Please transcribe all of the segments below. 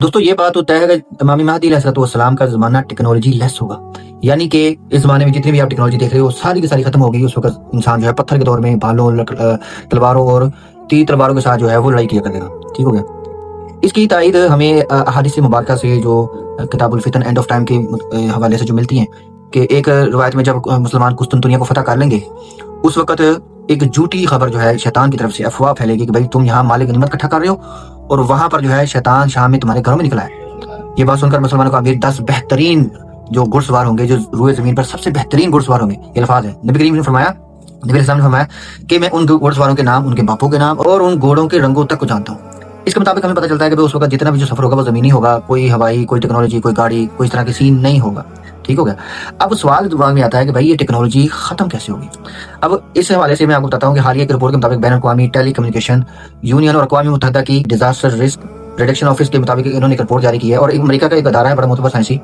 دوستو یہ بات ہوتا ہے کہ امام مہدی علیہ السلام کا زمانہ ٹیکنالوجی لیس ہوگا، یعنی کہ اس زمانے میں جتنی بھی آپ ٹیکنالوجی دیکھ رہے ہو ساری کی ساری ختم ہو گئی۔ اس وقت انسان جو ہے پتھر کے دور میں بھالوں، تلواروں اور تیر تلواروں کے ساتھ جو ہے وہ لڑائی کیا کرے گا، ٹھیک ہو گیا۔ اس کی تائید ہمیں احادیث مبارکہ سے جو کتاب الفتن اینڈ آف ٹائم کے حوالے سے جو ملتی ہیں کہ ایک روایت میں جب مسلمان قسطنطنیہ کو فتح کر لیں گے اس وقت ایک جھوٹی خبر جو ہے شیطان کی طرف سے افواہ پھیلے گی کہ بھائی تم یہاں مال غنیمت اکٹھا کر رہے ہو اور وہاں پر جو ہے شیطان شام میں تمہارے گھروں میں نکلا ہے۔ یہ بات سن کر مسلمانوں کا امیر 10 بہترین جو گھڑ سوار ہوں گے، جو روئے زمین پر سب سے بہترین گھڑ سوار ہوں گے، یہ الفاظ ہے نبی کریم نے فرمایا، نبی علیہ السلام نے فرمایا کہ میں ان گھڑ سواروں کے نام، ان کے باپوں کے نام اور ان گھوڑوں کے رنگوں تک کو جانتا ہوں۔ اس کے مطابق ہمیں پتہ چلتا ہے کہ اس وقت جتنا بھی جو سفر ہوگا وہ زمینی ہوگا، کوئی ہوائی، کوئی ٹیکنالوجی، کوئی گاڑی، کوئی اس طرح کے سین نہیں ہوگا، ٹھیک ہو گیا۔ اب سوال دماغ میں آتا ہے کہ بھائی یہ ٹیکنالوجی ختم کیسے ہوگی؟ اب اس حوالے سے میں آپ کو بتاتا ہوں کہ حالیہ ایک رپورٹ کے مطابق بین الاقوامی ٹیلی کمیونیکیشن یونین اور اقوام متحدہ کی ڈیزاسٹر رسک ریڈکشن آفس کے مطابق انہوں نے ایک رپورٹ جاری کی ہے، اور امریکہ کا ایک ادارہ ہے بڑا معتبر سائنسی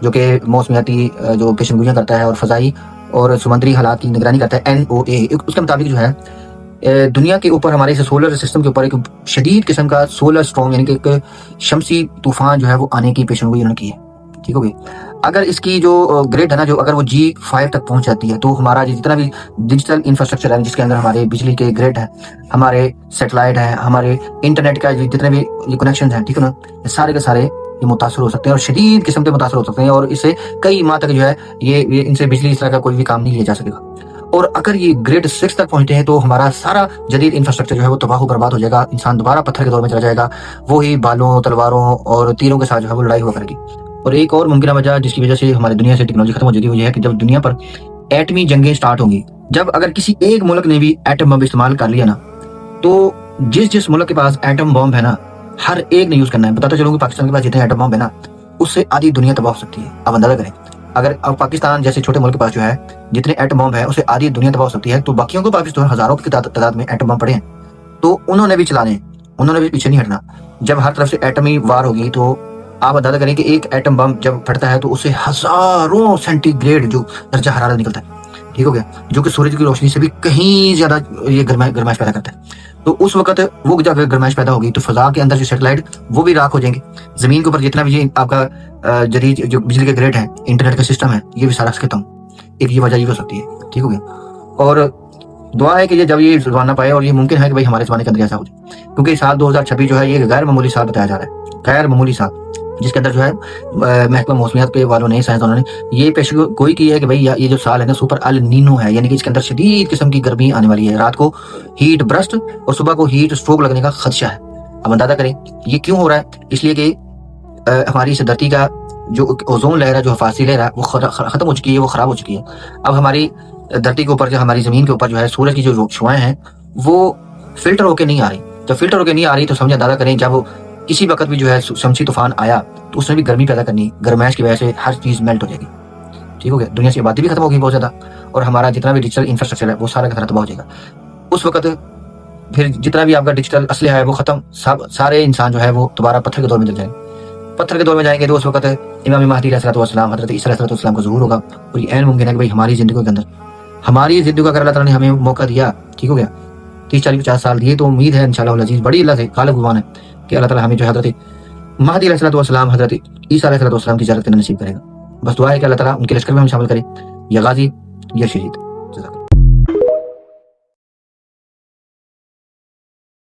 جو کہ موسمیاتی جو پیشن گوئیاں کرتا ہے اور فضائی اور سمندری حالات کی نگرانی کرتا ہے، NOAA، اس کے مطابق جو ہے دنیا کے اوپر ہمارے سولر سسٹم کے اوپر ایک شدید قسم کا سولر اسٹارم یعنی کہ ایک شمسی طوفان جو ہے وہ آنے کی پیشن گوئی انہوں نے کی ہے، ٹھیک ہو گئی۔ اگر اس کی جو گریڈ ہے نا، جو اگر وہ G5 تک پہنچ جاتی ہے تو ہمارا جتنا بھی ڈیجیٹل انفراسٹرکچر ہے، جس کے اندر ہمارے بجلی کے گریڈ ہے، ہمارے سیٹلائٹ ہے، ہمارے انٹرنیٹ کا جتنے بھی یہ کنیکشن ہیں، ٹھیک ہے نا، یہ سارے کے سارے یہ متاثر ہو سکتے ہیں اور شدید قسم کے متاثر ہو سکتے ہیں، اور اس سے کئی ماہ تک جو ہے یہ ان سے بجلی اس طرح کا کوئی بھی کام نہیں لیا جا سکے گا۔ اور اگر یہ گریڈ 6 تک پہنچتے ہیں تو ہمارا سارا جدید انفراسٹرکچر جو ہے وہ تباہ و برباد ہو جائے گا، انسان دوبارہ پتھر کے دور میں چلا جائے گا، وہی بالوں، تلواروں اور تیروں کے ساتھ جو ہے وہ لڑائی ہوا کرے گی۔ اور ایک اور ممکنہ وجہ جس کی وجہ سے ہماری دنیا سے ٹیکنالوجی ختم ہو جائے گی وہ یہ ہے کہ جب دنیا پر ایٹمی جنگیں سٹارٹ ہوں گی، جب اگر کسی ایک ملک نے بھی ایٹم بم استعمال کر لیا نا تو جس ملک کے پاس ایٹم بم ہے نا ہر ایک نے یوز کرنا ہے۔ بتاتا چلوں کہ پاکستان کے پاس جتنے ایٹم بم ہے نا اس سے آدھی دنیا تباہ ہو سکتی ہے، آپ اندازہ کریں۔ اگر پاکستان جیسے چھوٹے ملک کے پاس جو ہے جتنے ایٹم بم ہے اسے آدھی دنیا تباہ ہو سکتی ہے، تو باقیوں کو پاکستان ہزاروں کی تعداد میں ایٹم بم پڑے ہیں تو انہوں نے بھی چلانے ہیں، انہوں نے بھی پیچھے نہیں ہٹنا۔ جب ہر طرف سے ایٹمی وار ہوگی تو آپ اندازہ کریں کہ ایک ایٹم بم جب پھٹتا ہے تو اسے ہزاروں سینٹی گریڈ جو درجہ حرارت نکلتا ہے، ٹھیک ہو گیا، جو کہ سورج کی روشنی سے بھی کہیں زیادہ یہ گرمائش پیدا کرتا ہے۔ تو اس وقت وہ جب گرمائش پیدا ہوگی تو فضا کے اندر جو سیٹلائٹ وہ بھی راکھ ہو جائیں گے، زمین کے اوپر جتنا بھی یہ آپ کا جدید جو بجلی کے گریڈ ہے، انٹرنیٹ کا سسٹم ہے، یہ بھی سارا ختم۔ ایک یہ وجہ یہ ہو سکتی ہے، ٹھیک ہو گیا۔ اور دعا ہے کہ یہ جب یہ زمانہ پائے، اور یہ ممکن ہے کہ بھائی ہمارے زمانے کے اندر ایسا ہو جائے، کیونکہ سال 2026 جو ہے یہ غیر معمولی سال بتایا جا رہا ہے، غیر معمولی سال، جس کے اندر جو ہے محکمہ موسمیات کے والوں نے، سائنسدانوں نے یہ پیش گوئی کی ہے کہ بھئی یہ جو سال ہے نا سپر النینو ہے، یعنی کہ اس کے اندر شدید قسم کی گرمی آنے والی ہے، رات کو ہیٹ برسٹ اور صبح کو ہیٹ اسٹروک لگنے کا خدشہ ہے۔ اب اندازہ کریں یہ کیوں ہو رہا ہے؟ اس لیے کہ ہماری اس دھرتی کا جو اوزون لیئر ہے، جو حفاظتی لیئر ہے، وہ ختم ہو چکی ہے، وہ خراب ہو چکی ہے۔ اب ہماری دھرتی کے اوپر جو ہماری زمین کے اوپر جو ہے سورج کی جو شعاعیں ہیں وہ فلٹر ہو کے نہیں آ رہی۔ جب فلٹر ہو کے نہیں آ رہی تو سمجھ اندازہ کریں جب کسی وقت بھی جو ہے شمسی طوفان آیا تو اس نے بھی گرمی پیدا کرنی، گرمائش کی وجہ سے ہر چیز میلٹ ہو جائے گی، ٹھیک ہو گیا۔ دنیا سے آبادی بھی ختم ہوگی بہت زیادہ، اور ہمارا جتنا بھی ڈیجیٹل انفراسٹرکچر ہے وہ سارا کا سارا تباہ ہو جائے گا۔ اس وقت پھر جتنا بھی آپ کا ڈیجیٹل اسلحہ ہے وہ ختم، سارے انسان جو ہے وہ دوبارہ پتھر کے دور میں چل جائیں گے۔ پتھر کے دور میں جائیں گے تو اس وقت امام مہدی علیہ السلام، حضرت عیسیٰ علیہ السلام کا ظہور ہوگا، اور یہ عین ممکن ہے کہ بھائی ہماری زندگی کے اندر، ہماری زندگی کا اگر اللہ تعالیٰ نے ہمیں موقع دیا، ٹھیک ہو گیا، 30 40 50 سال دیے، تو امید ہے انشاءاللہ العزیز بڑی اللہ سے خالق گمان ہے کہ اللہ تعالیٰ ہمیں جو حضرت مہدی علیہ السلام، حضرت عیسیٰ علیہ السلام کی زیارت کرنا نصیب کرے گا۔ بس دعا ہے کہ اللہ تعالیٰ ان کے لشکر میں ہم شامل کرے، یا غازی یا شہید۔